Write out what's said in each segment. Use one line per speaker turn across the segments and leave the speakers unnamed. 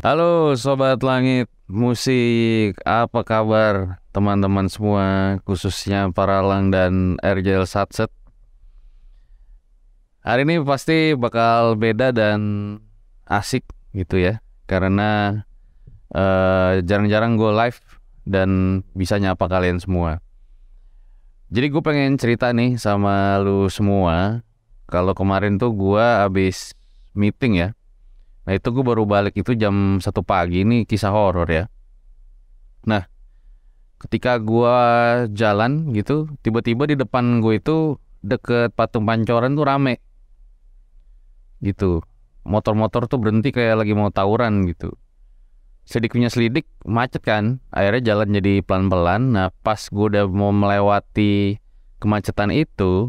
Halo Sobat Langit Musik, apa kabar teman-teman semua, khususnya para Lang dan RJL Satset. Hari ini pasti bakal beda dan asik gitu ya, karena jarang-jarang gue live dan bisa nyapa kalian semua. Jadi gue pengen cerita nih sama lu semua. Kalau kemarin tuh gue abis meeting ya. Nah itu gue baru balik itu jam 1 pagi, nih kisah horor ya. Nah ketika gue jalan gitu, tiba-tiba di depan gue itu deket patung Pancoran tuh rame gitu. Motor-motor tuh berhenti kayak lagi mau tawuran gitu. Sedikitnya selidik macet kan, akhirnya jalan jadi pelan-pelan. Nah pas gue udah mau melewati kemacetan itu,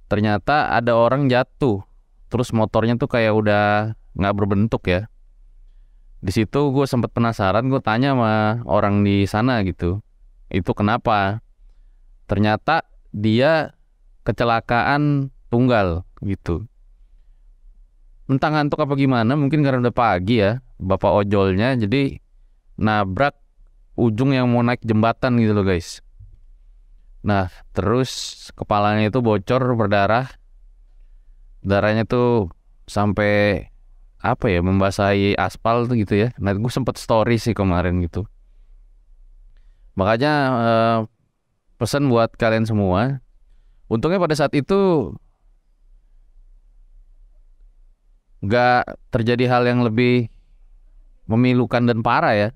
ternyata ada orang jatuh. Terus motornya tuh kayak udah nggak berbentuk ya. Di situ gue sempat penasaran, gue tanya sama orang di sana gitu, itu kenapa? Ternyata dia kecelakaan tunggal gitu. Entah ngantuk apa gimana, mungkin karena udah pagi ya, bapak ojolnya jadi nabrak ujung yang mau naik jembatan gitu loh guys. Nah terus kepalanya itu bocor berdarah, darahnya tuh sampai apa ya, membasahi aspal tuh gitu ya. Nah gue sempet story sih kemarin gitu. Makanya pesan buat kalian semua. Untungnya pada saat itu nggak terjadi hal yang lebih memilukan dan parah ya.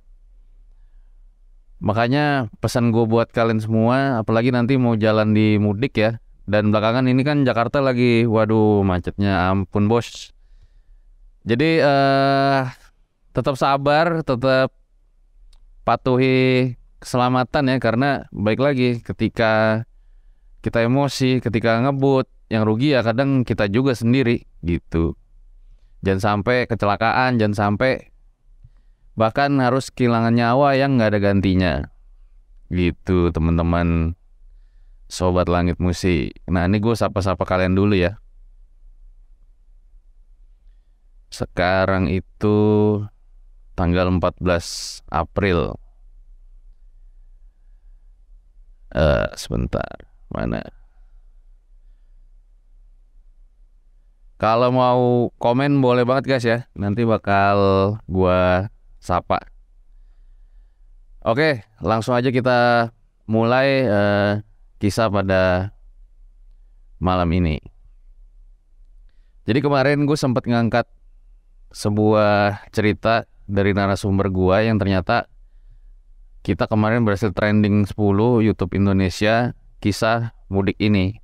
Makanya pesan gue buat kalian semua, apalagi nanti mau jalan di mudik ya. Dan belakangan ini kan Jakarta lagi, waduh macetnya ampun bos. Jadi tetap sabar, tetap patuhi keselamatan ya. Karena baik lagi ketika kita emosi, ketika ngebut, yang rugi ya kadang kita juga sendiri gitu. Jangan sampai kecelakaan, jangan sampai bahkan harus kehilangan nyawa yang nggak ada gantinya. Gitu teman-teman Sobat Langit Musik. Nah ini gue sapa-sapa kalian dulu ya. Sekarang itu tanggal 14 April. Sebentar, mana? Kalau mau komen boleh banget guys ya. Nanti bakal gua sapa. Oke, langsung aja kita mulai kisah pada malam ini. Jadi kemarin gue sempat ngangkat sebuah cerita dari narasumber gua yang ternyata kita kemarin berhasil trending 10 YouTube Indonesia kisah mudik ini.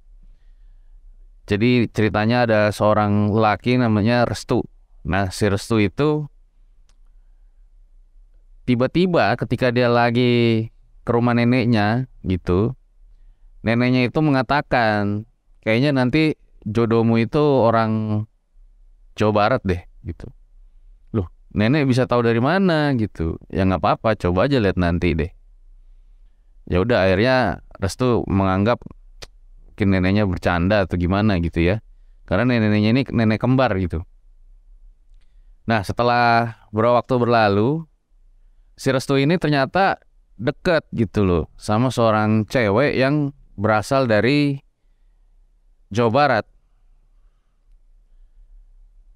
Jadi ceritanya ada seorang laki namanya Restu. Nah si Restu itu tiba-tiba ketika dia lagi ke rumah neneknya gitu, neneknya itu mengatakan kayaknya nanti jodohmu itu orang Jawa Barat deh gitu. Loh nenek bisa tahu dari mana gitu? Ya nggak apa-apa, coba aja lihat nanti deh. Ya udah akhirnya Restu menganggap mungkin neneknya bercanda atau gimana gitu ya. Karena neneknya ini nenek kembar gitu. Nah setelah beberapa waktu berlalu, si Restu ini ternyata deket gitu loh sama seorang cewek yang berasal dari Jawa Barat.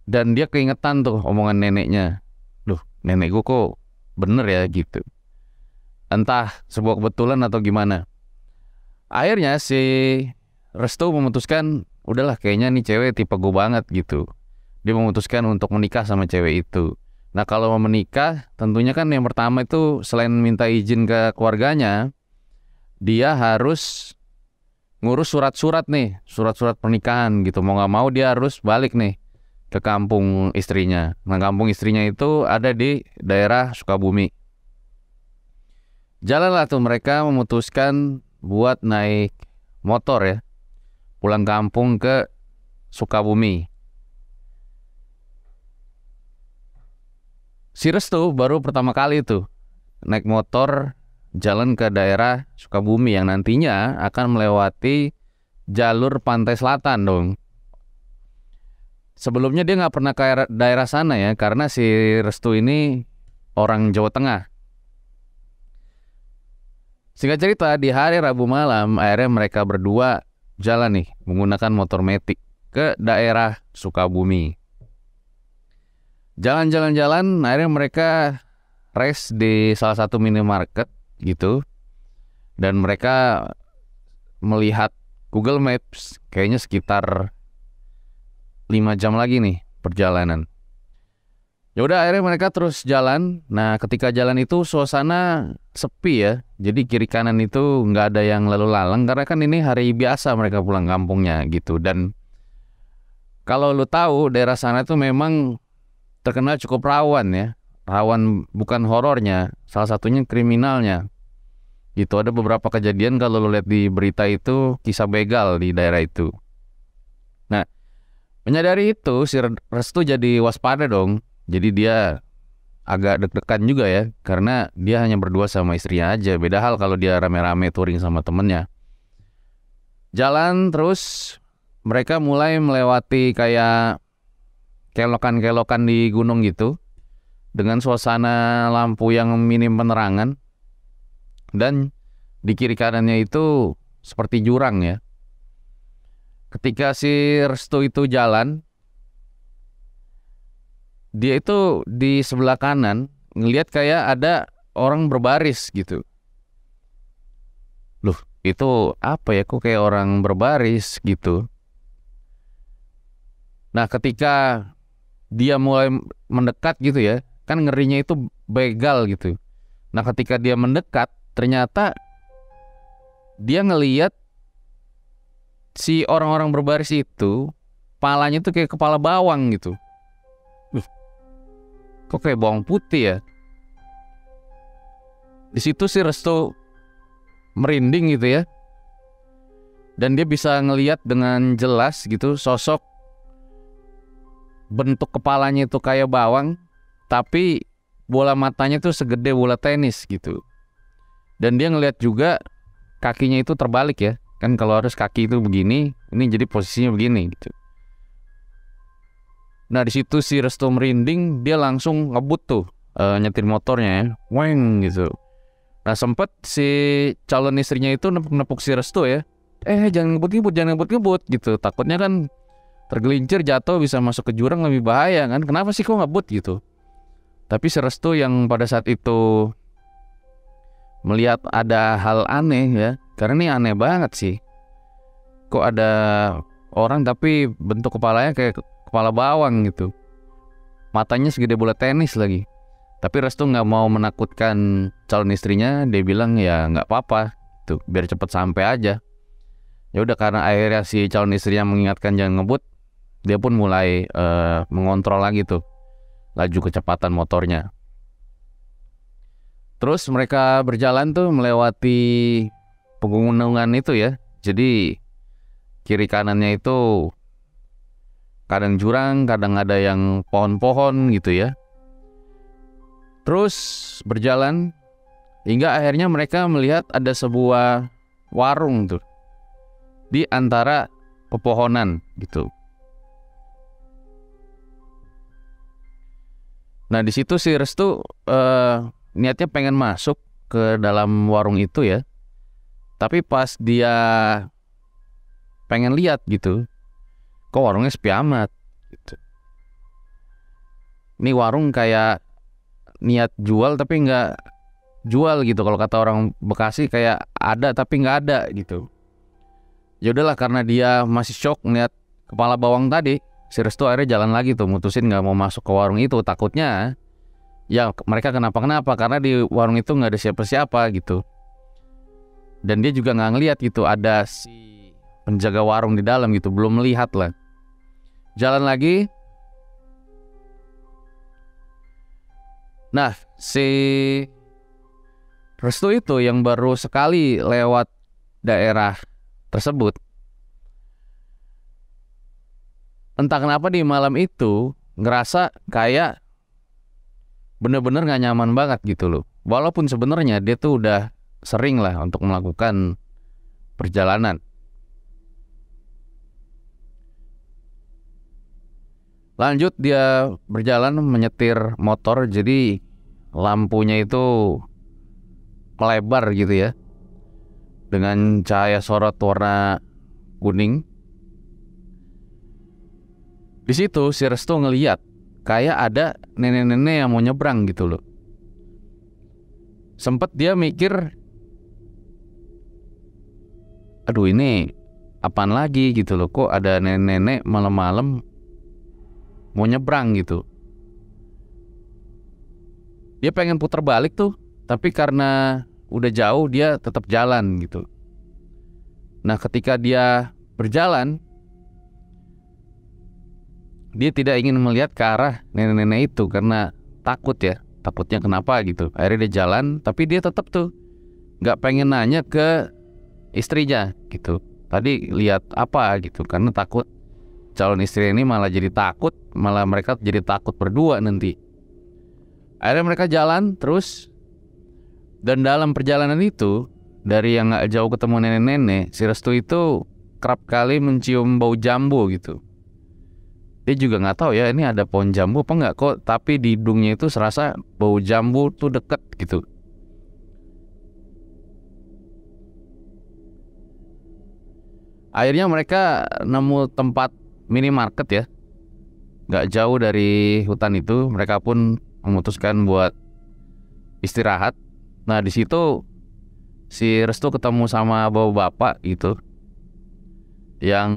Dan dia keingetan tuh omongan neneknya. Loh nenek gue kok bener ya gitu. Entah sebuah kebetulan atau gimana. Akhirnya si Restu memutuskan, udahlah kayaknya nih cewek tipe gue banget gitu. Dia memutuskan untuk menikah sama cewek itu. Nah kalau mau menikah, tentunya kan yang pertama itu selain minta izin ke keluarganya, dia harus ngurus surat-surat nih, surat-surat pernikahan gitu. Mau nggak mau dia harus balik nih ke kampung istrinya. Nah kampung istrinya itu ada di daerah Sukabumi. Jalanlah tuh mereka memutuskan buat naik motor ya, pulang kampung ke Sukabumi. Si Restu baru pertama kali tuh naik motor jalan ke daerah Sukabumi yang nantinya akan melewati jalur pantai selatan dong. Sebelumnya dia nggak pernah ke daerah sana ya, karena si Restu ini orang Jawa Tengah. Singkat cerita, di hari Rabu malam akhirnya mereka berdua jalan nih menggunakan motor metik ke daerah Sukabumi. Jalan-jalan-jalan, akhirnya mereka rest di salah satu minimarket gitu. Dan mereka melihat Google Maps, kayaknya sekitar 5 jam lagi nih perjalanan. Ya udah, akhirnya mereka terus jalan. Nah, ketika jalan itu suasana sepi ya. Jadi kiri kanan itu nggak ada yang lalu lalang karena kan ini hari biasa mereka pulang kampungnya gitu. Dan kalau lu tahu daerah sana itu memang terkenal cukup rawan ya. Rawan bukan horornya, salah satunya kriminalnya. Gitu, ada beberapa kejadian kalau lu lihat di berita itu kisah begal di daerah itu. Nah, menyadari itu si Restu jadi waspada dong. Jadi dia agak deg-degan juga ya, karena dia hanya berdua sama istrinya aja. Beda hal kalau dia rame-rame touring sama temennya. Jalan terus, mereka mulai melewati kayak kelokan-kelokan di gunung gitu, dengan suasana lampu yang minim penerangan. Dan di kiri kanannya itu seperti jurang ya. Ketika si Restu itu jalan, dia itu di sebelah kanan ngelihat kayak ada orang berbaris gitu. Loh, itu apa ya, kok kayak orang berbaris gitu. Nah, ketika dia mulai mendekat gitu ya, kan ngerinya itu begal gitu. Nah, ketika dia mendekat, ternyata dia ngelihat si orang-orang berbaris itu kepalanya tuh kayak kepala bawang gitu. Kok kayak bawang putih ya? Di situ si Restu merinding gitu ya. Dan dia bisa ngelihat dengan jelas gitu sosok bentuk kepalanya itu kayak bawang, tapi bola matanya tuh segede bola tenis gitu. Dan dia ngelihat juga kakinya itu terbalik ya. Kan kalau harus kaki itu begini, ini jadi posisinya begini gitu. Nah, di situ si Restu merinding, dia langsung ngebut tuh nyetir motornya ya, weng gitu. Nah, sempet si calon istrinya itu nepuk-nepuk si Restu ya, jangan ngebut-ngebut, jangan ngebut-ngebut gitu. Takutnya kan tergelincir jatuh bisa masuk ke jurang, lebih bahaya kan. Kenapa sih kok ngebut gitu? Tapi si Restu yang pada saat itu melihat ada hal aneh ya, karena ini aneh banget sih. Kok ada orang tapi bentuk kepalanya kayak kepala bawang gitu, matanya segede bola tenis lagi. Tapi Restu nggak mau menakutkan calon istrinya, dia bilang ya nggak apa-apa tuh, biar cepet sampai aja. Ya udah, karena akhirnya si calon istrinya mengingatkan jangan ngebut, dia pun mulai mengontrol lagi tuh laju kecepatan motornya. Terus mereka berjalan tuh melewati pegunungan itu ya. Jadi kiri kanannya itu kadang jurang, kadang ada yang pohon-pohon gitu ya. Terus berjalan hingga akhirnya mereka melihat ada sebuah warung tuh di antara pepohonan gitu. Nah, di situ si Restu niatnya pengen masuk ke dalam warung itu ya. Tapi pas dia pengen lihat gitu, kok warungnya sepi amat gitu. Ini warung kayak niat jual tapi nggak jual gitu. Kalau kata orang Bekasi kayak ada tapi nggak ada gitu. Ya udahlah, karena dia masih shock ngeliat kepala bawang tadi, si Restu akhirnya jalan lagi tuh, mutusin nggak mau masuk ke warung itu. Takutnya ya mereka kenapa-kenapa, karena di warung itu nggak ada siapa-siapa gitu. Dan dia juga nggak ngeliat gitu ada si penjaga warung di dalam gitu, belum melihat lah. Jalan lagi. Nah, si Restu itu yang baru sekali lewat daerah tersebut, entah kenapa di malam itu ngerasa kayak bener-bener gak nyaman banget gitu loh. Walaupun sebenarnya dia tuh udah sering lah untuk melakukan perjalanan. Lanjut dia berjalan menyetir motor, jadi lampunya itu melebar gitu ya, dengan cahaya sorot warna kuning. Di situ si Restu ngeliat kayak ada nenek-nenek yang mau nyebrang gitu loh. Sempet dia mikir, aduh ini apaan lagi gitu loh, kok ada nenek-nenek malam-malam mau nyebrang gitu. Dia pengen putar balik tuh, tapi karena udah jauh dia tetap jalan gitu. Nah, ketika dia berjalan, dia tidak ingin melihat ke arah nenek-nenek itu karena takut ya. Takutnya kenapa gitu. Akhirnya dia jalan, tapi dia tetap tuh nggak pengen nanya ke istrinya gitu. Tadi lihat apa gitu, karena takut calon istri ini malah jadi takut, malah mereka jadi takut berdua nanti. Akhirnya mereka jalan terus, dan dalam perjalanan itu, dari yang gak jauh ketemu nenek-nenek, si Restu itu kerap kali mencium bau jambu gitu. Dia juga gak tahu ya ini ada pohon jambu apa enggak kok, tapi di hidungnya itu serasa bau jambu tuh deket gitu. Akhirnya mereka nemu tempat minimarket ya, gak jauh dari hutan itu. Mereka pun memutuskan buat istirahat. Nah, di situ si Restu ketemu sama bapak-bapak gitu, yang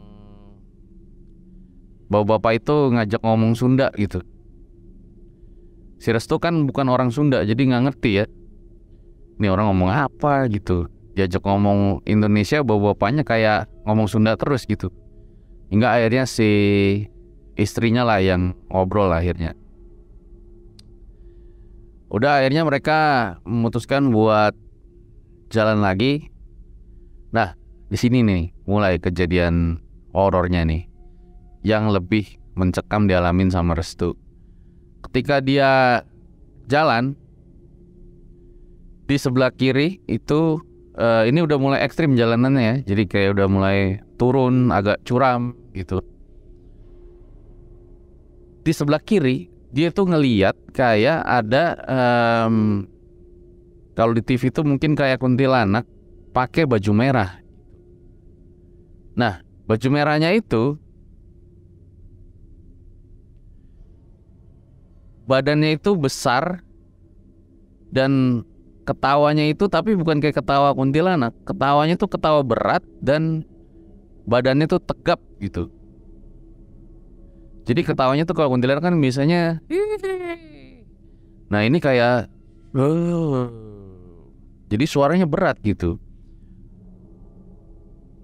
bapak-bapak itu ngajak ngomong Sunda gitu. Si Restu kan bukan orang Sunda, jadi nggak ngerti ya, ini orang ngomong apa gitu. Diajak ngomong Indonesia, bapak-bapaknya kayak ngomong Sunda terus gitu. Hingga akhirnya si istrinya lah yang ngobrol akhirnya. Udah, akhirnya mereka memutuskan buat jalan lagi. Nah, di sini nih mulai kejadian horornya nih, yang lebih mencekam dialamin sama Restu. Ketika dia jalan, di sebelah kiri itu ini udah mulai ekstrim jalanannya ya. Jadi kayak udah mulai turun, agak curam gitu. Di sebelah kiri dia tuh ngeliat kayak ada kalau di TV itu mungkin kayak kuntilanak pakai baju merah. Nah, baju merahnya itu badannya itu besar, dan ketawanya itu tapi bukan kayak ketawa kuntilanak. Ketawanya tuh ketawa berat, dan badannya tuh tegap gitu. Jadi ketawanya tuh kalau kuntilanak kan biasanya, nah ini kayak jadi suaranya berat gitu.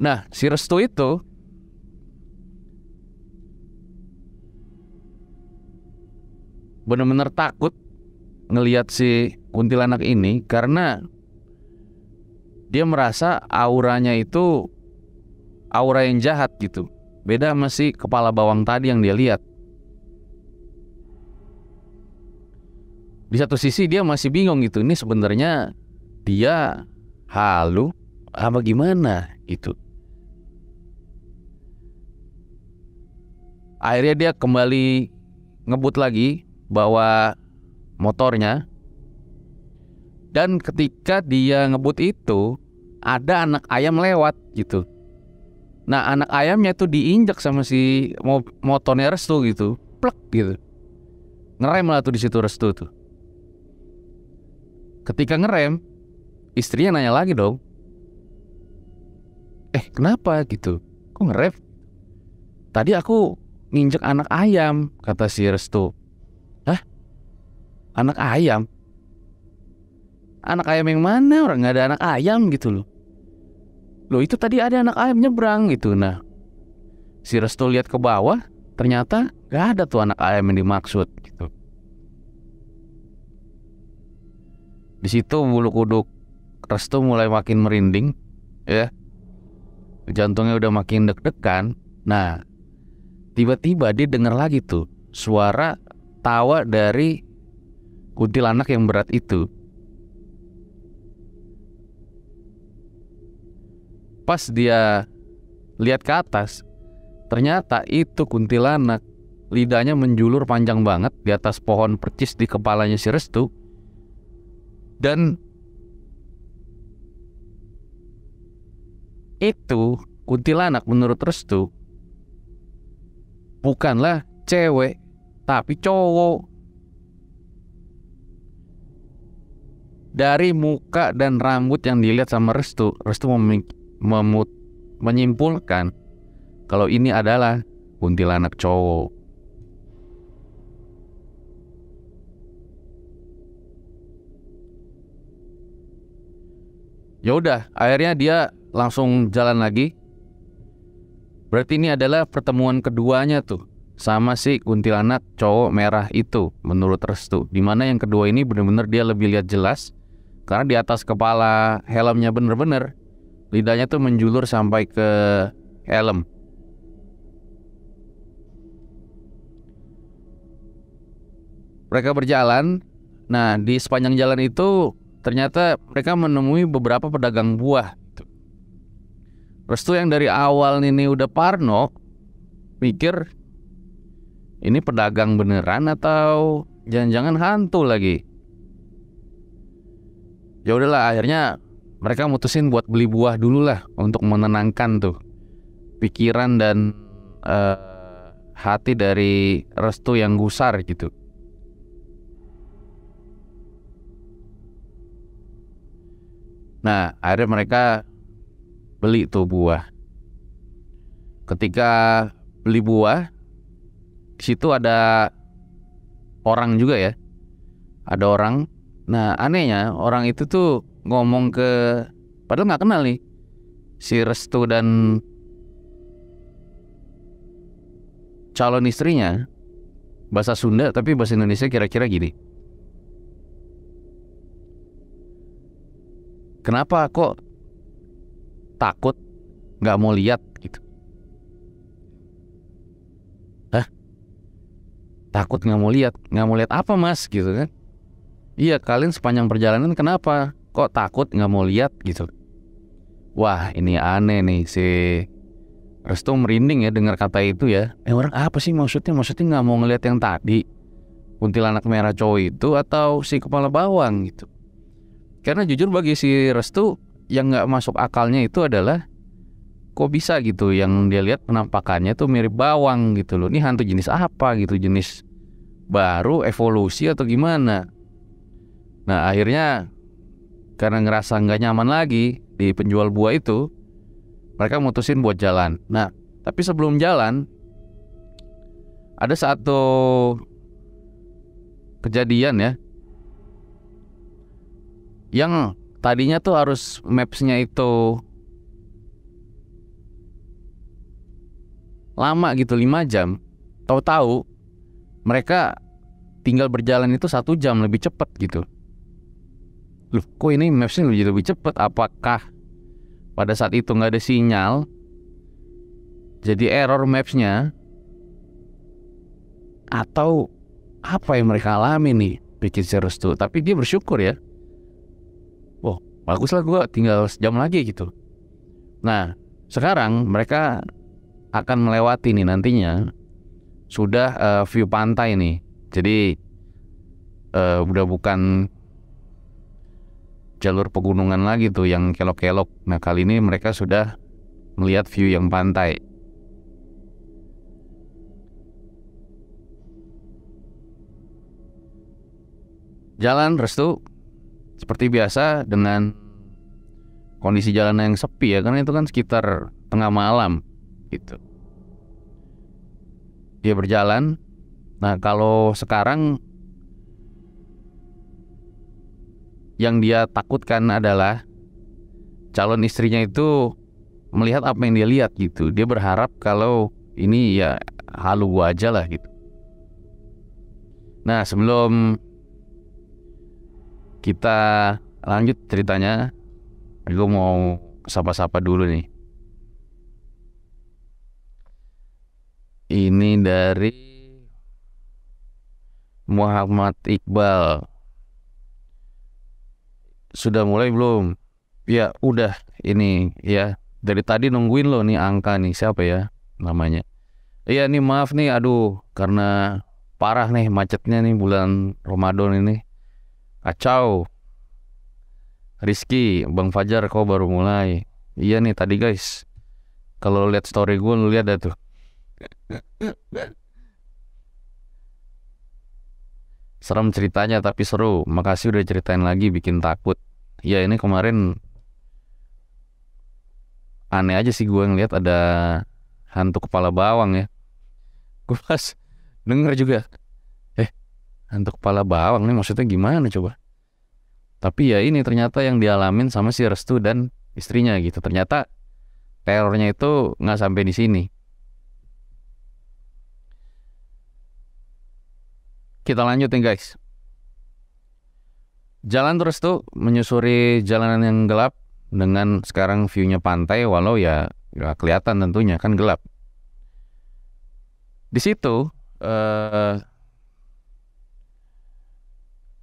Nah, si Restu itu benar-benar takut ngelihat si kuntilanak ini, karena dia merasa auranya itu aura yang jahat gitu. Beda sama si kepala bawang tadi yang dia lihat. Di satu sisi dia masih bingung gitu, ini sebenarnya dia halu apa gimana gitu. Akhirnya dia kembali ngebut lagi, bawa motornya. Dan ketika dia ngebut itu, ada anak ayam lewat gitu. Nah, anak ayamnya tuh diinjak sama si motornya Restu gitu, plek gitu. Ngerem lah tuh di situ Restu tuh. Ketika ngerem, istrinya nanya lagi dong, kenapa gitu? Kok ngerem? Tadi aku nginjek anak ayam, kata si Restu. Hah? Anak ayam? Anak ayam yang mana? Orang gak ada anak ayam gitu loh. Loh, itu tadi ada anak ayam nyebrang gitu. Nah, si Restu lihat ke bawah, ternyata gak ada tuh anak ayam yang dimaksud gitu. Di situ bulu kuduk Restu mulai makin merinding ya. Jantungnya udah makin deg-degan. Nah, tiba-tiba dia dengar lagi tuh suara tawa dari kuntilanak yang berat itu. Pas dia lihat ke atas, ternyata itu kuntilanak. Lidahnya menjulur panjang banget di atas pohon percis di kepalanya si Restu. Dan itu kuntilanak menurut Restu bukanlah cewek, tapi cowok. Dari muka dan rambut yang dilihat sama Restu menyimpulkan kalau ini adalah kuntilanak cowok. Ya udah, akhirnya dia langsung jalan lagi. Berarti ini adalah pertemuan keduanya tuh sama si kuntilanak cowok merah itu menurut Restu. Dimana yang kedua ini benar-benar dia lebih lihat jelas karena di atas kepala helmnya bener-bener lidahnya tuh menjulur sampai ke helm. Mereka berjalan. Nah, di sepanjang jalan itu ternyata mereka menemui beberapa pedagang buah. Restu yang dari awal ini udah parno, mikir ini pedagang beneran atau jangan-jangan hantu lagi. Ya udahlah, akhirnya mereka mutusin buat beli buah dulu lah untuk menenangkan tuh pikiran dan hati dari Restu yang gusar gitu. Nah, akhirnya mereka beli tuh buah. Ketika beli buah, di situ ada orang juga ya. Ada orang. Nah, anehnya orang itu tuh ngomong ke, padahal nggak kenal nih, si Restu dan calon istrinya, bahasa Sunda tapi bahasa Indonesia kira-kira gini. Kenapa kok takut nggak mau lihat gitu? Hah? Takut nggak mau lihat? Nggak mau lihat apa mas gitu kan? Iya, kalian sepanjang perjalanan kenapa kok takut nggak mau lihat gitu? Wah, ini aneh nih, si Restu merinding ya dengar kata itu ya. Orang apa sih maksudnya? Maksudnya nggak mau ngelihat yang tadi, kuntilanak merah cowok itu atau si kepala bawang gitu? Karena jujur bagi si Restu yang nggak masuk akalnya itu adalah kok bisa gitu yang dia lihat penampakannya tuh mirip bawang gitu loh. Ini hantu jenis apa gitu, jenis baru, evolusi atau gimana? Nah, akhirnya karena ngerasa nggak nyaman lagi di penjual buah itu, mereka mutusin buat jalan. Nah, tapi sebelum jalan ada satu kejadian ya, yang tadinya tuh harus maps-nya itu lama gitu, 5 jam. Tahu-tahu mereka tinggal berjalan itu 1 jam lebih cepat gitu. Loh, kok ini maps-nya lebih cepat? Apakah pada saat itu nggak ada sinyal, jadi error maps-nya? Atau apa yang mereka alami nih, pikir si Restu. Tapi dia bersyukur ya. Wah, bagus lah, gue tinggal sejam lagi gitu. Nah, sekarang mereka akan melewati nih nantinya sudah view pantai nih. Jadi udah bukan jalur pegunungan lagi tuh yang kelok-kelok. Nah, kali ini mereka sudah melihat view yang pantai. Jalan Restu seperti biasa dengan kondisi jalanan yang sepi ya, karena itu kan sekitar tengah malam gitu. Dia berjalan. Nah, kalau sekarang yang dia takutkan adalah calon istrinya itu melihat apa yang dia lihat gitu. Dia berharap kalau ini ya halu aja lah gitu. Nah, sebelum kita lanjut ceritanya, gue mau sapa-sapa dulu nih. Ini dari Muhammad Iqbal. Sudah mulai belum? Ya udah, ini ya dari tadi nungguin lo nih angka nih, siapa ya namanya? Iya nih, maaf nih, aduh karena parah nih macetnya nih bulan Ramadan ini. Kacau. Rizky, Bang Fajar, kau baru mulai. Iya nih tadi guys. Kalau lihat story gue, lu lihat dah tuh. Serem ceritanya tapi seru. Makasih udah ceritain lagi, bikin takut. Ya ini kemarin aneh aja sih gue ngeliat ada hantu kepala bawang ya. Gue pas denger juga, eh hantu kepala bawang nih maksudnya gimana coba? Tapi ya ini ternyata yang dialamin sama si Restu dan istrinya gitu. Ternyata terornya itu nggak sampai di sini. Kita lanjut nih guys. Jalan terus tuh menyusuri jalanan yang gelap dengan sekarang view-nya pantai walau ya nggak kelihatan tentunya kan gelap. Di situ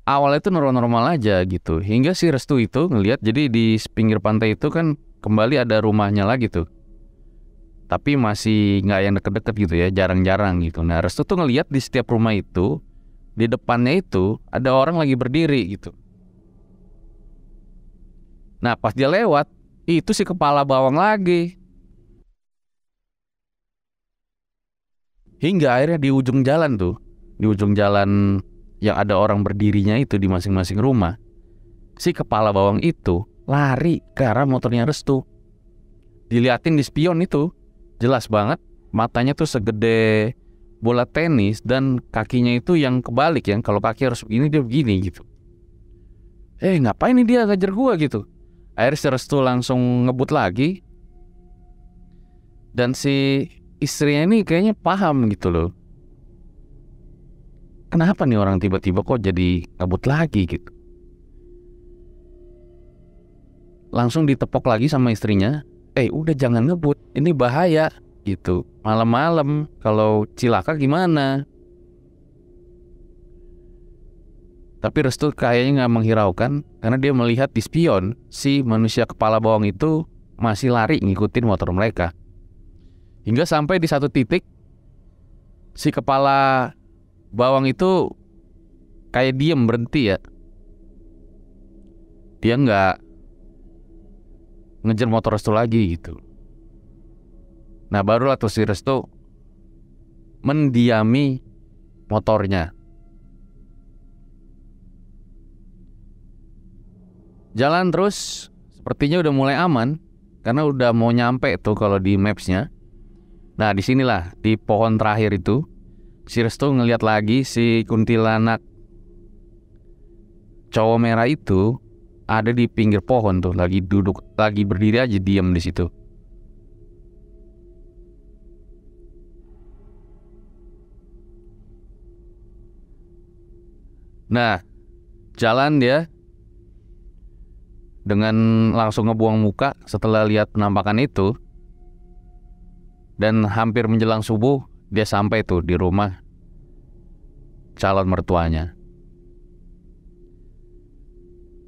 awalnya itu normal-normal aja gitu. Hingga si Restu itu ngelihat jadi di pinggir pantai itu kan kembali ada rumahnya lagi tuh. Tapi masih nggak yang deket-deket gitu ya, jarang-jarang gitu. Nah Restu tuh ngelihat di setiap rumah itu di depannya itu ada orang lagi berdiri gitu. Nah pas dia lewat itu si kepala bawang lagi. Hingga akhirnya di ujung jalan tuh, di ujung jalan yang ada orang berdirinya itu di masing-masing rumah, si kepala bawang itu lari ke arah motornya Restu. Diliatin di spion itu, jelas banget matanya tuh segede bola tenis dan kakinya itu yang kebalik ya. Kalau kaki harus begini dia begini gitu. Ngapain nih dia ngajar gua gitu. Akhirnya si Restu langsung ngebut lagi. Dan si istrinya ini kayaknya paham gitu loh. Kenapa nih orang tiba-tiba kok jadi ngebut lagi gitu. Langsung ditepok lagi sama istrinya. Udah jangan ngebut, ini bahaya gitu. Malam-malam kalau cilaka gimana? Tapi Restu kayaknya nggak menghiraukan karena dia melihat di spion si manusia kepala bawang itu masih lari ngikutin motor mereka. Hingga sampai di satu titik si kepala bawang itu kayak diem berhenti ya. Dia nggak ngejar motor Restu lagi gitu. Nah barulah tuh si Restu mendiami motornya. Jalan terus sepertinya udah mulai aman karena udah mau nyampe tuh kalau di mapsnya. Nah disinilah di pohon terakhir itu si Restu ngeliat lagi si kuntilanak cowok merah itu ada di pinggir pohon tuh lagi duduk, lagi berdiri aja diam di situ. Nah jalan dia dengan langsung ngebuang muka setelah lihat penampakan itu. Dan hampir menjelang subuh dia sampai tuh di rumah calon mertuanya.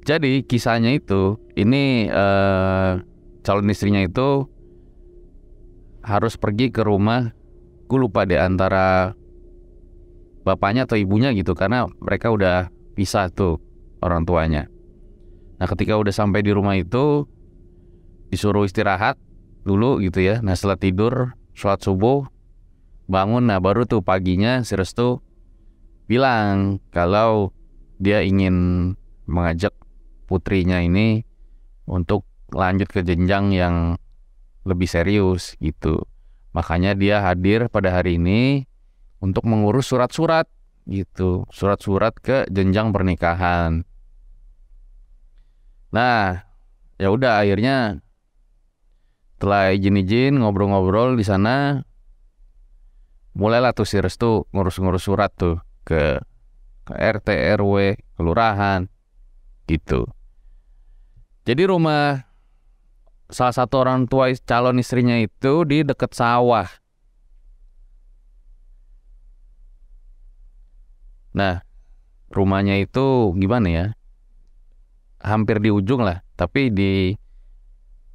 Jadi kisahnya itu ini calon istrinya itu harus pergi ke rumah, gue lupa deh antara bapaknya atau ibunya gitu karena mereka udah pisah tuh orang tuanya. Nah ketika udah sampai di rumah itu disuruh istirahat dulu gitu ya. Nah setelah tidur sholat subuh bangun, nah baru tuh paginya si Restu bilang kalau dia ingin mengajak putrinya ini untuk lanjut ke jenjang yang lebih serius gitu. Makanya dia hadir pada hari ini untuk mengurus surat-surat gitu, surat-surat ke jenjang pernikahan. Nah, ya udah akhirnya setelah izin-izin ngobrol-ngobrol di sana, mulailah tuh si Restu ngurus-ngurus surat tuh ke RT, RW, kelurahan gitu. Jadi rumah salah satu orang tua calon istrinya itu di dekat sawah. Nah, rumahnya itu gimana ya? Hampir di ujung lah, tapi di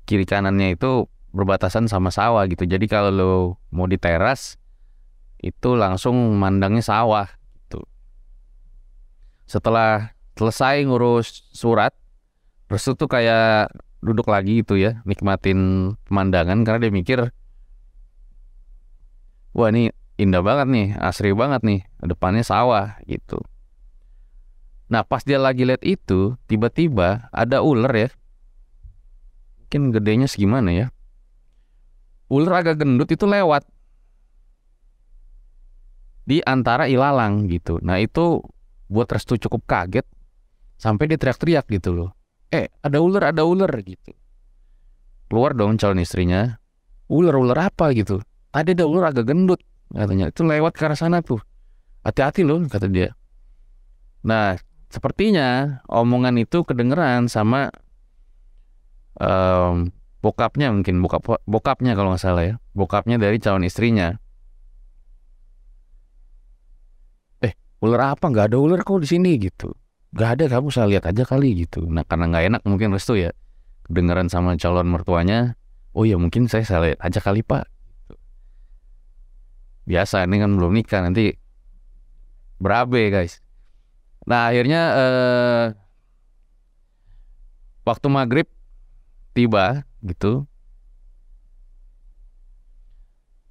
kiri kanannya itu berbatasan sama sawah gitu. Jadi kalau lo mau di teras itu langsung mandangnya sawah gitu. Setelah selesai ngurus surat, Restu tuh kayak duduk lagi gitu ya, nikmatin pemandangan karena dia mikir, wah ini indah banget nih, asri banget nih, depannya sawah gitu. Nah pas dia lagi lihat itu, tiba-tiba ada ular ya, mungkin gedenya segimana ya. Ular agak gendut itu lewat di antara ilalang gitu. Nah itu buat Restu cukup kaget sampai dia teriak-teriak gitu loh. Ada ular gitu. Keluar dong calon istrinya. Ular apa gitu. Tadi ada ular agak gendut katanya. Itu lewat ke arah sana tuh. Hati-hati loh kata dia. Nah sepertinya omongan itu kedengeran sama bokapnya mungkin. Bokapnya kalau nggak salah ya. Bokapnya dari calon istrinya. Ular apa? Nggak ada ular kok di sini gitu. Nggak ada, kamu saya lihat aja kali gitu. Nah karena nggak enak mungkin Restu ya. Kedengeran sama calon mertuanya. Oh ya mungkin saya lihat aja kali pak. Biasa ini kan belum nikah nanti berabe guys. Nah akhirnya waktu maghrib tiba gitu.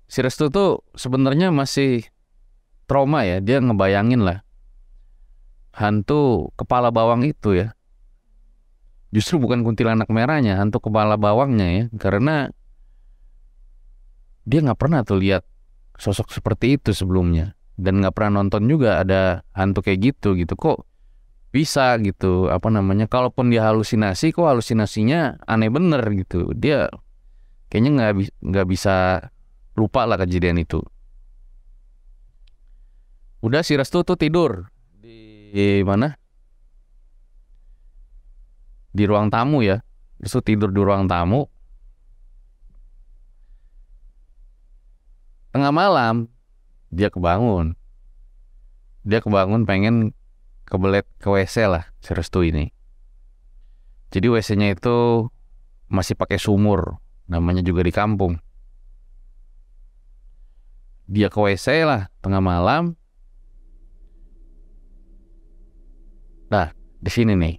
Si Restu tuh sebenarnya masih trauma ya. Dia ngebayangin lah hantu kepala bawang itu ya. Justru bukan kuntilanak merahnya, hantu kepala bawangnya ya. Karena dia nggak pernah tuh lihat sosok seperti itu sebelumnya. Dan nggak pernah nonton juga ada hantu kayak gitu gitu. Kok bisa gitu, apa namanya, kalaupun dia halusinasi, kok halusinasinya aneh bener gitu. Dia kayaknya nggak bisa lupa lah kejadian itu. Udah si Restu tuh tidur di mana? Di ruang tamu ya. Restu tidur di ruang tamu. Tengah malam dia kebangun. Dia kebangun pengen kebelet ke WC lah si Restu ini. Jadi WC-nya itu masih pakai sumur. Namanya juga di kampung. Dia ke WC lah tengah malam. Nah, di sini nih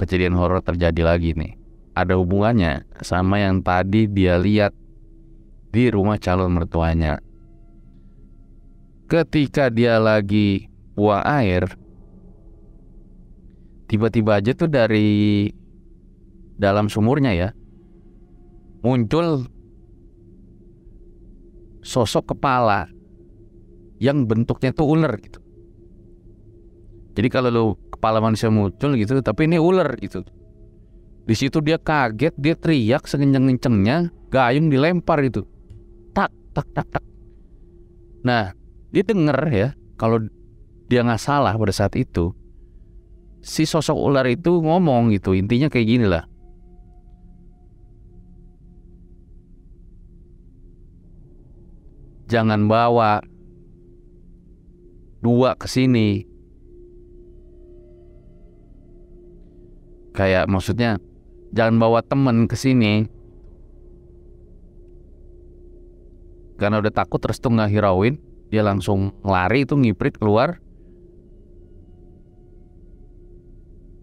kejadian horor terjadi lagi nih. Ada hubungannya sama yang tadi dia lihat di rumah calon mertuanya. Ketika dia lagi buang air, tiba-tiba aja tuh dari dalam sumurnya ya muncul sosok kepala yang bentuknya tuh ular gitu. Jadi kalau lu kepala manusia muncul gitu, tapi ini ular gitu. Di situ dia kaget, dia teriak sekenceng-kencengnya, gayung dilempar itu. Tak, tak, tak, tak. Nah, dia denger ya, kalau dia nggak salah pada saat itu, si sosok ular itu ngomong gitu, intinya kayak gini lah. Jangan bawa dua ke sini. Kayak maksudnya jangan bawa temen ke sini. Karena udah takut terus tuh nggak hirauin, dia langsung lari itu ngiprit keluar.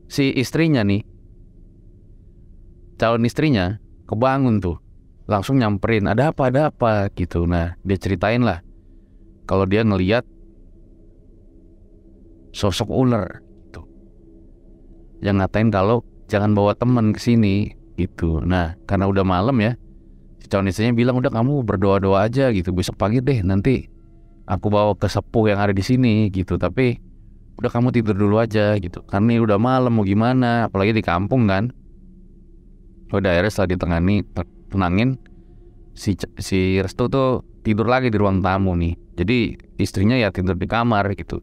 Si istrinya nih, calon istrinya kebangun tuh, langsung nyamperin, ada apa gitu. Nah dia ceritain lah kalau dia ngelihat sosok ular gitu, yang ngatain kalau jangan bawa temen ke sini gitu. Nah karena udah malam ya, si calon istrinya bilang udah kamu berdoa-doa aja gitu, besok pagi deh nanti aku bawa ke sepuh yang ada di sini gitu. Tapi udah kamu tidur dulu aja gitu, karena ini udah malam mau gimana, apalagi di kampung kan. Udah akhirnya setelah tenangin, si Restu tuh tidur lagi di ruang tamu nih. Jadi istrinya ya tidur di kamar gitu.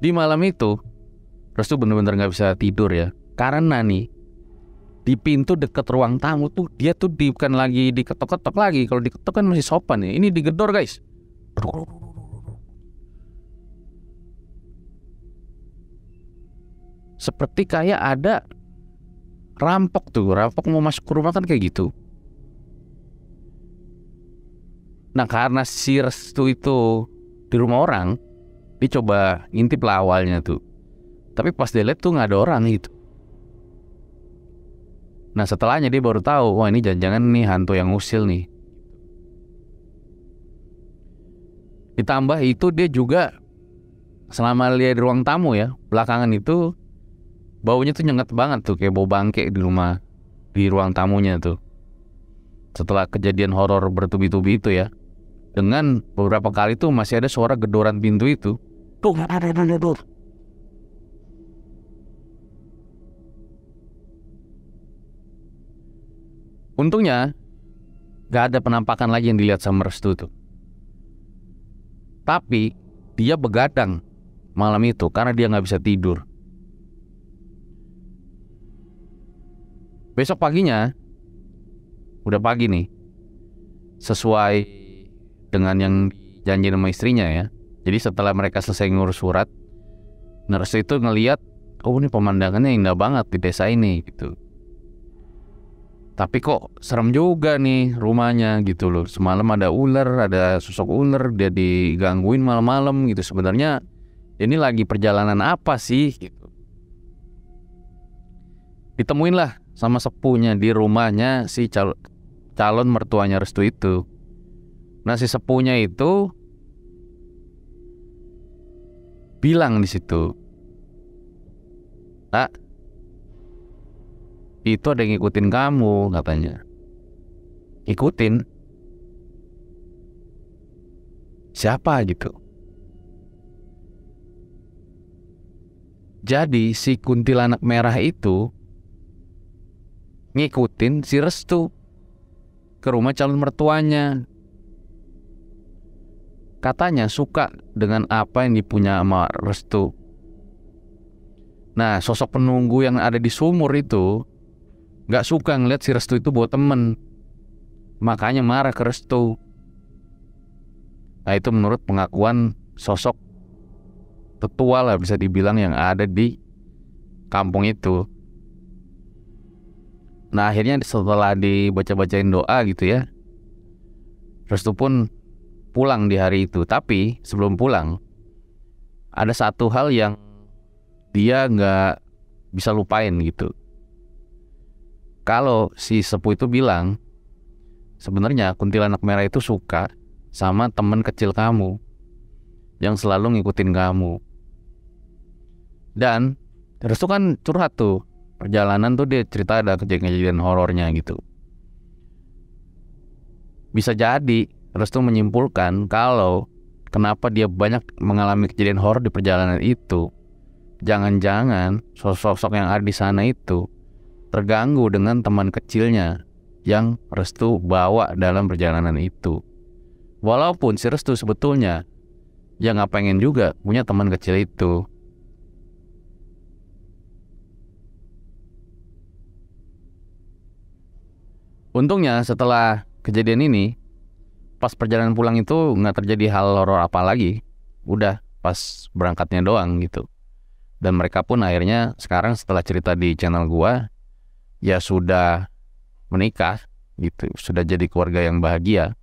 Di malam itu Restu bener-bener gak bisa tidur ya, karena nih di pintu deket ruang tamu tuh dia tuh bukan lagi diketok-ketok lagi. Kalau diketok kan masih sopan ya, ini digedor guys. Seperti kayak ada rampok mau masuk ke rumah kan kayak gitu. Nah karena si Restu itu di rumah orang, Dia coba ngintip lah awalnya tuh. Tapi pas dia lihat tuh nggak ada orang gitu. Nah setelahnya dia baru tahu, wah ini jangan-jangan nih hantu yang ngusil nih. Ditambah itu dia juga selama dia di ruang tamu ya, belakangan itu baunya tuh nyengat banget tuh, kayak bau bangke di rumah, di ruang tamunya tuh. Setelah kejadian horor bertubi-tubi itu ya, dengan beberapa kali tuh masih ada suara gedoran pintu itu. Tuh. Untungnya gak ada penampakan lagi yang dilihat sama Restu tuh. Tapi dia begadang malam itu karena dia gak bisa tidur. Besok paginya, udah pagi nih, sesuai dengan yang dijanji sama istrinya ya. Jadi setelah mereka selesai ngurus surat, Restu itu ngeliat, oh ini pemandangannya indah banget di desa ini gitu. Tapi kok serem juga nih rumahnya gitu loh. Semalam ada ular, ada sosok ular, dia digangguin malam-malam gitu. Sebenarnya ini lagi perjalanan apa sih gitu. Ditemuin lah sama sepunya di rumahnya si calon mertuanya Restu itu. Nah si sepunya itu bilang di situ, "Ah, itu ada yang ngikutin kamu," katanya. Ikutin? Siapa gitu? Jadi si kuntilanak merah itu ngikutin si Restu ke rumah calon mertuanya. Katanya suka dengan apa yang dipunya sama Restu. Nah sosok penunggu yang ada di sumur itu gak suka ngeliat si Restu itu bawa temen, makanya marah ke Restu. Nah itu menurut pengakuan sosok tetua lah bisa dibilang yang ada di kampung itu. Nah akhirnya setelah dibaca-bacain doa gitu ya, Restu pun pulang di hari itu. Tapi sebelum pulang, ada satu hal yang dia gak bisa lupain gitu. Kalau si sepuh itu bilang, sebenarnya kuntilanak merah itu suka sama teman kecil kamu yang selalu ngikutin kamu. Dan terus tuh kan curhat tuh, perjalanan tuh dia cerita ada kejadian horornya gitu. Bisa jadi terus tuh menyimpulkan kalau kenapa dia banyak mengalami kejadian horor di perjalanan itu, jangan-jangan sosok-sosok yang ada di sana itu terganggu dengan teman kecilnya yang Restu bawa dalam perjalanan itu. Walaupun si Restu sebetulnya ya gak pengen juga punya teman kecil itu. Untungnya setelah kejadian ini, pas perjalanan pulang itu gak terjadi hal horor apa lagi. Udah pas berangkatnya doang gitu. Dan mereka pun akhirnya sekarang setelah cerita di channel gua, ya sudah menikah gitu, sudah jadi keluarga yang bahagia.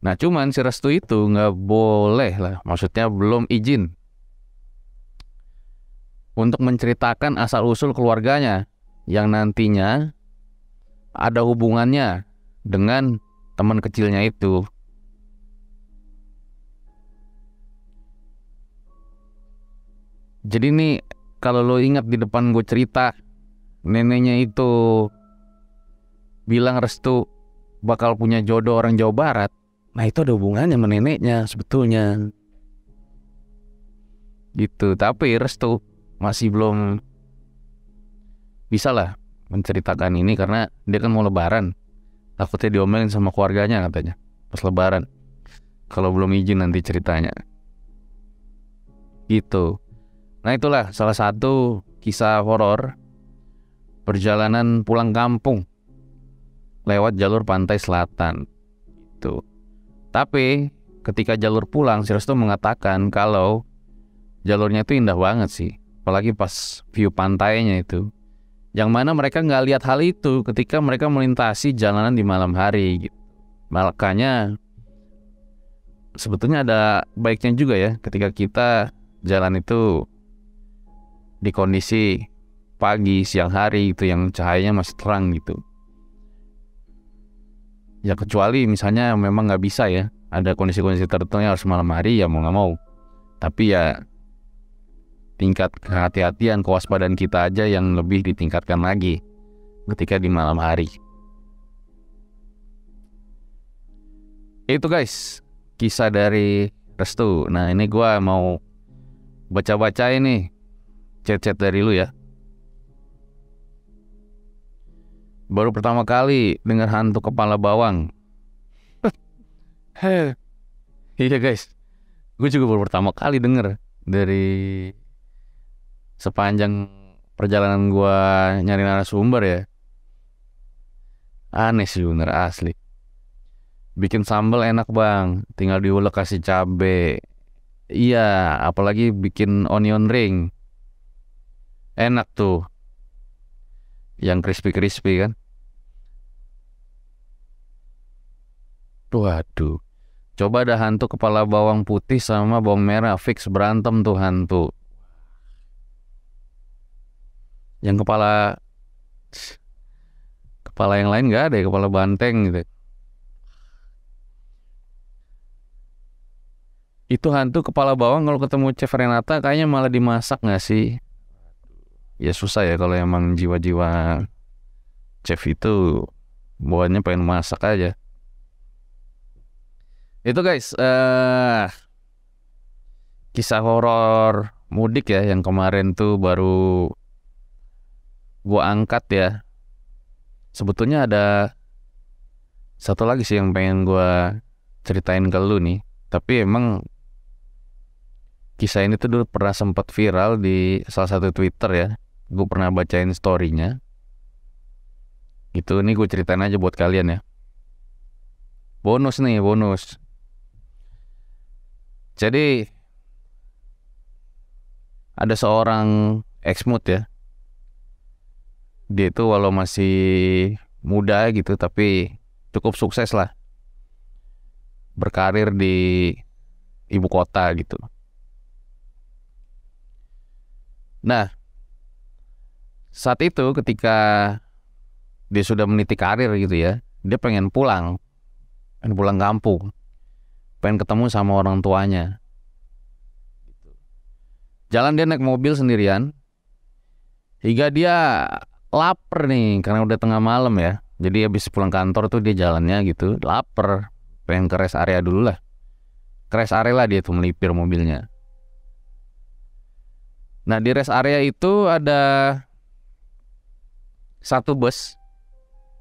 Nah cuman si Restu itu gak boleh lah, maksudnya belum izin untuk menceritakan asal-usul keluarganya yang nantinya ada hubungannya dengan teman kecilnya itu. Jadi nih kalau lo ingat di depan gue cerita, neneknya itu bilang Restu bakal punya jodoh orang Jawa Barat. Nah itu ada hubungannya sama neneknya sebetulnya gitu. Tapi Restu masih belum bisa lah menceritakan ini karena dia kan mau lebaran. Takutnya diomelin sama keluarganya katanya pas lebaran, kalau belum izin nanti ceritanya gitu. Nah itulah salah satu kisah horor perjalanan pulang kampung lewat jalur pantai selatan itu. Tapi ketika jalur pulang, si Restu mengatakan kalau jalurnya itu indah banget sih, apalagi pas view pantainya itu, yang mana mereka nggak lihat hal itu ketika mereka melintasi jalanan di malam hari gitu. Makanya sebetulnya ada baiknya juga ya ketika kita jalan itu di kondisi pagi, siang hari itu yang cahayanya masih terang gitu. Ya kecuali misalnya memang nggak bisa ya, ada kondisi-kondisi tertentu yang harus malam hari ya mau nggak mau. Tapi ya tingkat kehati-hatian, kewaspadaan kita aja yang lebih ditingkatkan lagi ketika di malam hari. Itu guys, kisah dari Restu. Nah ini gue mau baca-baca ini chat-chat dari lu ya. Baru pertama kali dengar hantu kepala bawang. Iya guys, gue juga baru pertama kali denger dari sepanjang perjalanan gue nyari narasumber ya. Aneh sih bener asli. Bikin sambal enak bang, tinggal diulek kasih cabe. Iya, apalagi bikin onion ring. Enak tuh, yang crispy-crispy kan. Waduh, coba ada hantu kepala bawang putih sama bawang merah, fix berantem tuh hantu. Yang kepala yang lain nggak ada ya, kepala banteng gitu. Itu hantu kepala bawang kalau ketemu Chef Renata kayaknya malah dimasak nggak sih? Ya susah ya kalau emang jiwa-jiwa chef itu bawaannya pengen masak aja. Itu guys, kisah horor mudik ya yang kemarin tuh baru gua angkat ya. Sebetulnya ada satu lagi sih yang pengen gua ceritain ke lu nih. Tapi emang kisah ini tuh dulu pernah sempat viral di salah satu Twitter ya. Gue pernah bacain story-nya. Itu nih gue ceritain aja buat kalian ya. Bonus nih, bonus. Jadi ada seorang ex-mood ya. Dia itu walau masih muda gitu tapi cukup sukses lah. Berkarir di ibu kota gitu. Nah, saat itu ketika dia sudah meniti karir gitu ya, dia pengen pulang kampung, pengen ketemu sama orang tuanya. Jalan dia naik mobil sendirian, hingga dia lapar nih karena udah tengah malam ya. Jadi habis pulang kantor tuh dia jalannya gitu, lapar, pengen ke rest area dulu lah. Ke rest area lah dia tuh melipir mobilnya. Nah di rest area itu ada satu bus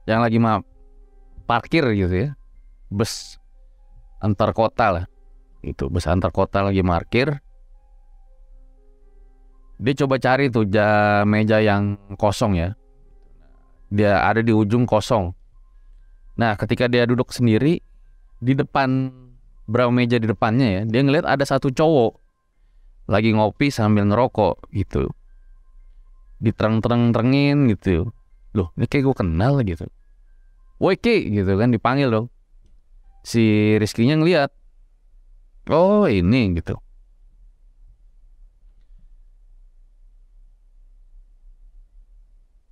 yang lagi parkir gitu ya, bus antar kota lah, itu bus antar kota lagi parkir. Dia coba cari tuh meja yang kosong ya, dia ada di ujung kosong. Nah ketika dia duduk sendiri di depan berapa meja di depannya ya, dia ngeliat ada satu cowok lagi ngopi sambil ngerokok gitu, ditereng-terengin gitu. Loh ini kayak gue kenal gitu. Woi Ki gitu kan, dipanggil dong. Si Rizky-nya ngeliat, oh ini gitu.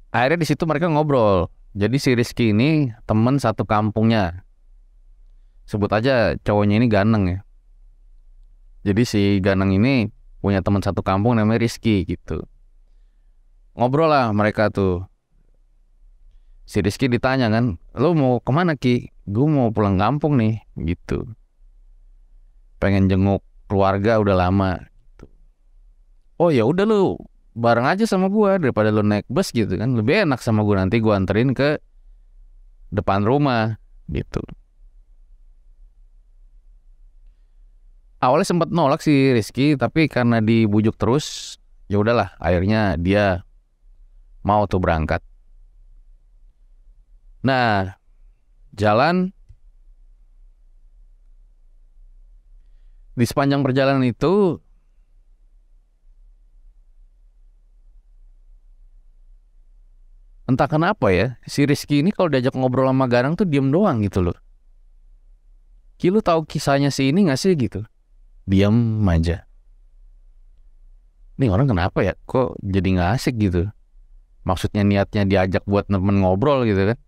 Akhirnya di situ mereka ngobrol. Jadi si Rizky ini temen satu kampungnya. Sebut aja cowoknya ini Ganeng ya. Jadi si Ganeng ini punya teman satu kampung namanya Rizky gitu. Ngobrol lah mereka tuh. Si Rizky ditanya kan, lu mau kemana Ki? Gue mau pulang kampung nih gitu. Pengen jenguk keluarga udah lama gitu. Oh ya udah lu bareng aja sama gue daripada lu naik bus gitu kan. Lebih enak sama gue, nanti gue anterin ke depan rumah gitu. Awalnya sempat nolak si Rizky, tapi karena dibujuk terus, ya udahlah akhirnya dia mau tuh berangkat. Nah, jalan di sepanjang perjalanan itu entah kenapa ya, si Rizky ini kalau diajak ngobrol sama Garang tuh diem doang gitu loh. Ki lu tahu kisahnya si ini gak sih gitu. Diam aja. Nih orang kenapa ya? Kok jadi gak asik gitu? Maksudnya niatnya diajak buat temen ngobrol gitu kan.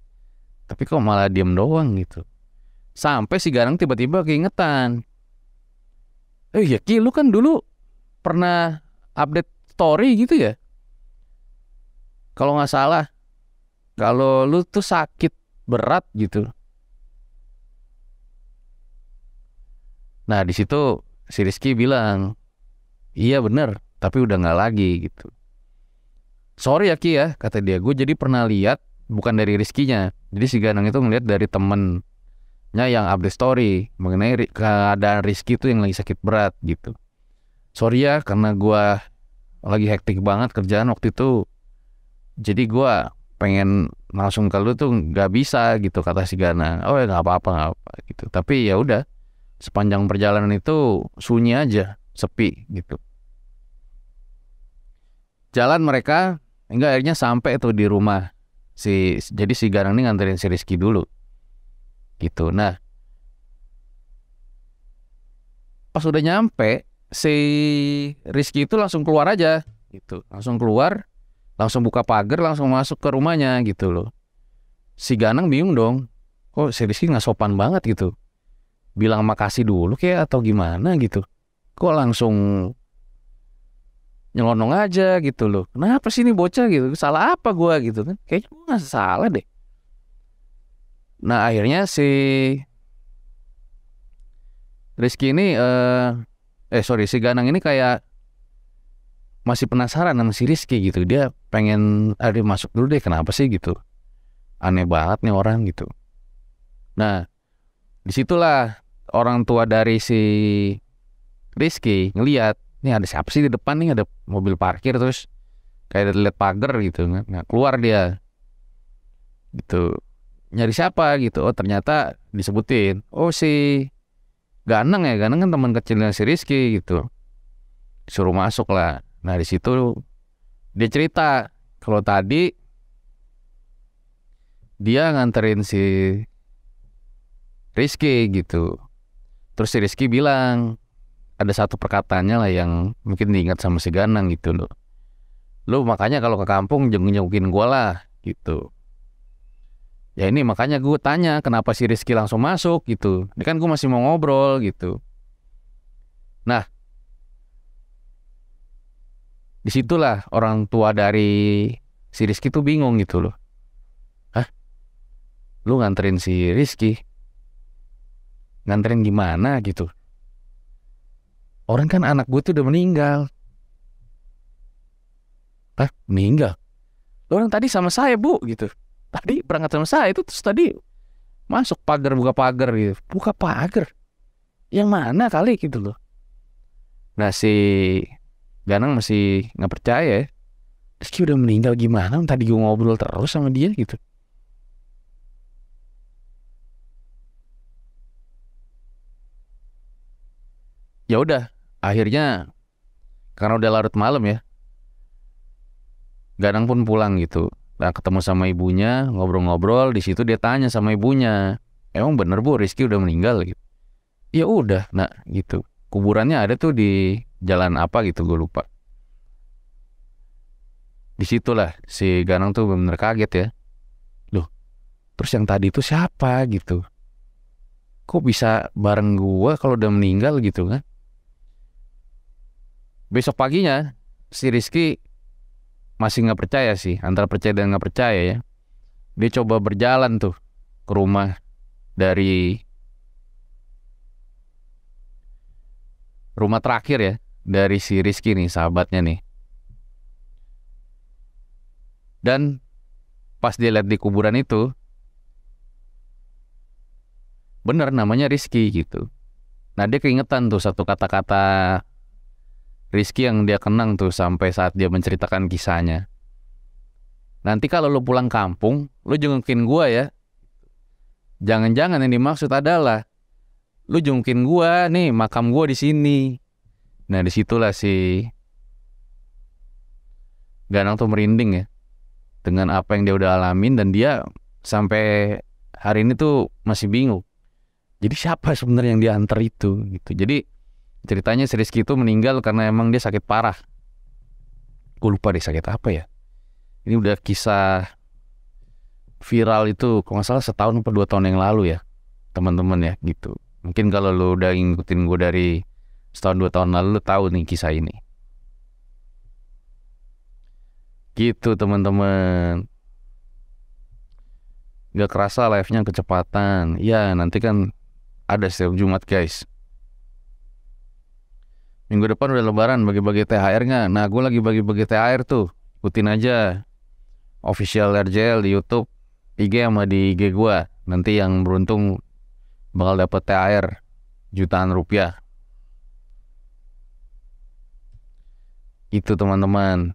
Tapi kok malah diam doang gitu. Sampai si Ganang tiba-tiba keingetan. Ya Ki, lu kan dulu pernah update story gitu ya? Kalau nggak salah, kalau lu tuh sakit berat gitu. Nah di situ si Rizky bilang, iya bener, tapi udah nggak lagi gitu. Sorry ya Ki ya, kata dia. Gue jadi pernah lihat, bukan dari Rizkynya. Jadi si Ganang itu ngeliat dari temennya yang update story mengenai keadaan Rizky itu yang lagi sakit berat gitu. Sorry ya, karena gue lagi hektik banget kerjaan waktu itu. Jadi gue pengen langsung ke lu tuh nggak bisa gitu, kata si Ganang. Oh ya nggak apa-apa, nggak apa gitu. Tapi ya udah, sepanjang perjalanan itu sunyi aja, sepi gitu. Jalan mereka hingga akhirnya sampai tuh di rumah jadi si Ganang ini nganterin si Rizky dulu gitu. Nah pas udah nyampe, si Rizky itu langsung keluar aja gitu, langsung keluar, langsung buka pagar, langsung masuk ke rumahnya gitu loh. Si Ganang bingung dong, kok si Rizky nggak sopan banget gitu, bilang makasih dulu kayak atau gimana gitu, kok langsung nyelonong aja gitu loh. Kenapa sih ini bocah gitu, salah apa gua gitu kan, kayaknya gua nggak salah deh. Nah akhirnya si Rizky ini si Ganang ini kayak masih penasaran sama si Rizky gitu. Dia pengen ada masuk dulu deh, kenapa sih gitu, aneh banget nih orang gitu. Nah disitulah orang tua dari si Rizky ngeliat, nih ada siapa sih di depan nih, ada mobil parkir terus kayak lihat pagar gitu. Nah keluar dia gitu, nyari siapa gitu. Oh ternyata disebutin, oh si Ganang ya, Ganang kan teman kecilnya si Rizky gitu. Suruh masuk lah. Nah di situ dia cerita kalau tadi dia nganterin si Rizky gitu. Terus si Rizky bilang ada satu perkataannya lah yang mungkin diingat sama si Ganang gitu loh. Lu makanya kalau ke kampung jenguk-jengukin gue lah gitu. Ya ini makanya gue tanya kenapa si Rizky langsung masuk gitu. Ini kan gue masih mau ngobrol gitu. Nah disitulah orang tua dari si Rizky tuh bingung gitu loh. Hah? Lu nganterin si Rizky? Nganterin gimana gitu? Orang kan anak gue tuh udah meninggal. Hah? Meninggal? Orang tadi sama saya bu gitu. Tadi berangkat sama saya itu, terus tadi masuk pagar, buka pagar gitu. Buka pagar? Yang mana kali gitu loh. Nah si Ganang masih nggak percaya ya. Rizky udah meninggal gimana? Tadi gue ngobrol terus sama dia gitu. Ya udah, akhirnya karena udah larut malam ya, Ganang pun pulang gitu. Nah ketemu sama ibunya, ngobrol-ngobrol. Di situ dia tanya sama ibunya, emang bener bu Rizky udah meninggal gitu? Ya udah, nah gitu. Kuburannya ada tuh di jalan apa gitu, gue lupa. Disitulah si Ganang tuh bener kaget ya. Loh, terus yang tadi itu siapa gitu? Kok bisa bareng gua kalau udah meninggal gitu kan? Besok paginya si Rizky masih nggak percaya sih, antara percaya dan nggak percaya ya. Dia coba berjalan tuh ke rumah dari rumah terakhir ya, dari si Rizky nih, sahabatnya nih. Dan pas dia lihat di kuburan itu, bener namanya Rizky gitu. Nah dia keingetan tuh satu kata-kata Rizky yang dia kenang tuh sampai saat dia menceritakan kisahnya. Nanti kalau lu pulang kampung, lu jengukin gua ya. Jangan-jangan yang dimaksud adalah lu jengukin gua nih, makam gua di sini. Nah disitulah si Ganang tuh merinding ya dengan apa yang dia udah alamin, dan dia sampai hari ini tuh masih bingung. Jadi siapa sebenarnya yang diantar itu gitu. Jadi ceritanya si Rizky itu meninggal karena emang dia sakit parah. Gue lupa deh sakit apa ya. Ini udah kisah viral itu kalau nggak salah setahun atau 2 tahun yang lalu ya teman-teman ya gitu. Mungkin kalau lu udah ngikutin gue dari setahun 2 tahun lalu lu tahu nih kisah ini. Gitu teman-teman. Gak kerasa live-nya kecepatan. Ya nanti kan ada setiap Jumat guys. Minggu depan udah lebaran bagi-bagi THR nggak? Nah gue lagi bagi-bagi THR tuh. Ikutin aja official RJL di YouTube, IG sama di IG gue. Nanti yang beruntung bakal dapet THR jutaan rupiah. Itu teman-teman.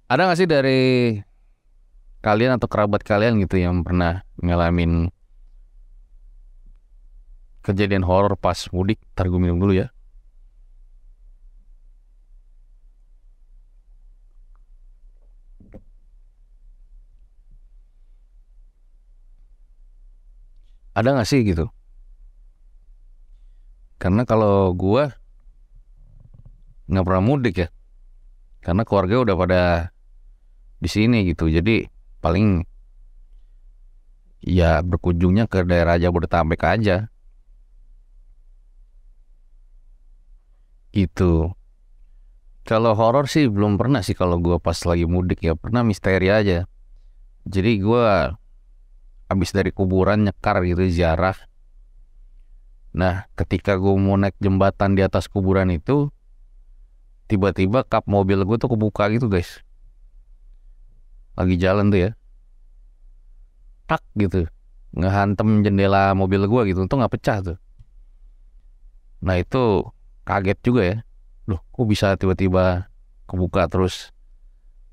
Ada gak sih dari kalian atau kerabat kalian gitu yang pernah ngalamin kejadian horor pas mudik? Ntar gue minum dulu ya. Ada gak sih gitu? Karena kalau gue nggak pernah mudik ya. Karena keluarga udah pada di sini gitu. Jadi paling ya berkunjungnya ke daerah Jabodetabek aja. Gitu. Kalau horor sih belum pernah sih kalau gue pas lagi mudik ya. Pernah misteri aja. Jadi gue habis dari kuburan nyekar gitu ziarah. Nah ketika gue mau naik jembatan di atas kuburan itu, tiba-tiba kap mobil gue tuh kebuka gitu guys. Lagi jalan tuh ya, tak gitu, ngehantem jendela mobil gue gitu, untung nggak pecah tuh. Nah itu kaget juga ya, loh kok bisa tiba-tiba kebuka terus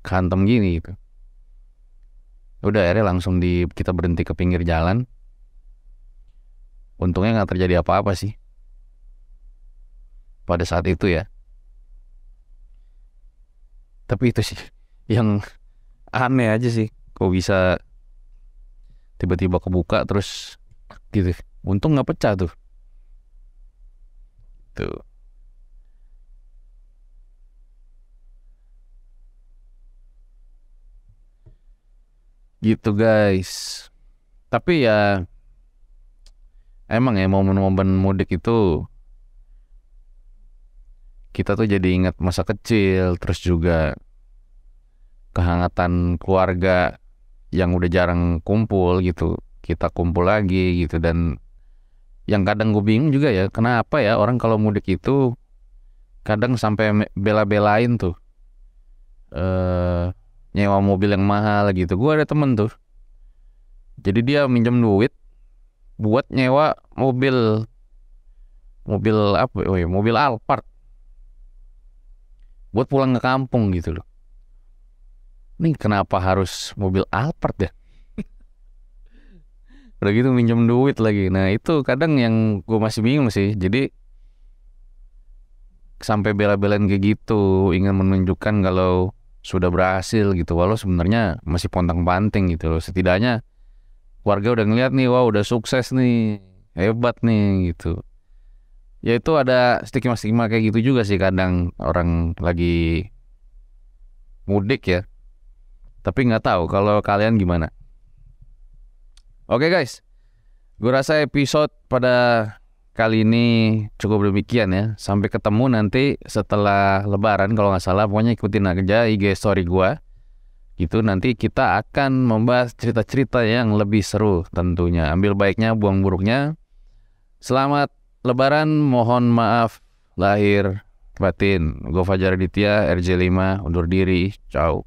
kehantem gini gitu. Udah akhirnya langsung kita berhenti ke pinggir jalan. Untungnya nggak terjadi apa-apa sih pada saat itu ya. Tapi itu sih yang aneh aja sih, kok bisa tiba-tiba kebuka terus gitu. Untung nggak pecah tuh. Tuh. Gitu guys. Tapi ya emang ya momen-momen mudik itu kita tuh jadi ingat masa kecil, terus juga kehangatan keluarga yang udah jarang kumpul gitu. Kita kumpul lagi gitu. Dan yang kadang gue bingung juga ya, kenapa ya orang kalau mudik itu kadang sampai bela-belain tuh nyewa mobil yang mahal gitu. Gue ada temen tuh, jadi dia minjem duit buat nyewa mobil apa? Oh ya, mobil Alphard buat pulang ke kampung gitu loh. Nih kenapa harus mobil Alphard ya? Udah gitu minjem duit lagi. Nah itu kadang yang gue masih bingung sih. Jadi sampai bela-belain kayak gitu, ingin menunjukkan kalau sudah berhasil gitu, walau sebenarnya masih pontang-panting gitu loh. Setidaknya warga udah ngeliat nih, wah udah sukses nih, hebat nih gitu. Ya itu ada stigma-stigma kayak gitu juga sih kadang orang lagi mudik ya. Tapi nggak tahu kalau kalian gimana. Oke guys, gue rasa episode pada kali ini cukup demikian ya. Sampai ketemu nanti setelah Lebaran kalau nggak salah. Pokoknya ikutin aja IG story gue. Gitu nanti kita akan membahas cerita-cerita yang lebih seru tentunya. Ambil baiknya, buang buruknya. Selamat Lebaran, mohon maaf lahir batin. Gue Fajar Aditya, RJ5, undur diri. Ciao.